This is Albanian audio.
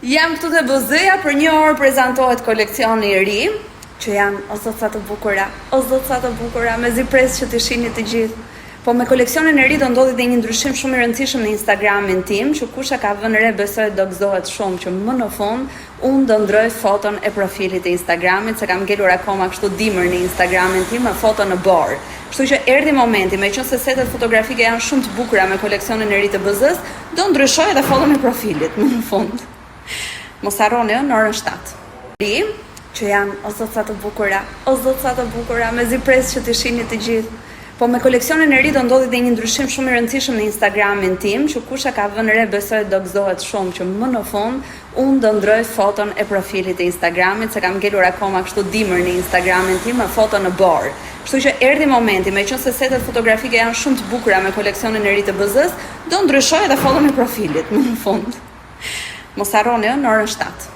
Jam këtu te BZ-ja për 1 orë prezantohet koleksioni i ri, që janë o zot sa të bukura, o zot sa të bukura, mezi pres që të shihni të gjithë. Po me koleksionin e ri do ndodhi dhe një ndryshim shumë i rëndësishëm në Instagramin tim, që kush e ka vënë re besoj do gëzohet shumë që më në fund unë do ndroj foton e profilit e Instagramit, se kam ngelur akoma kështu dimër në Instagramin tim me foto në borë. Kështu që erdhi momenti, meqense setet fotografike janë shumë të bukura me koleksionin e ri të BZ-s, do ndryshoj edhe foton e profilit më në fund. Mos harroni në orën 7. Ri, që janë o zot sa të bukura, o zot sa të bukura, mezi pres që të shihni të gjithë. Po me koleksionin e ri do ndodhi dhe një ndryshim shumë i rëndësishëm në Instagramin tim, që kush e ka vënë re besoj do gëzohet shumë që më në fund unë do ndroj foton e profilit e Instagramit, se kam ngelur akoma kështu dimër në Instagramin tim me foto në borë. Kështu që erdhi momenti, meqense setet fotografike janë shumë të bukura me koleksionin e ri të BZ-s, do ndryshoj edhe foton e profilit më në fund. Mos harroni në orën 7.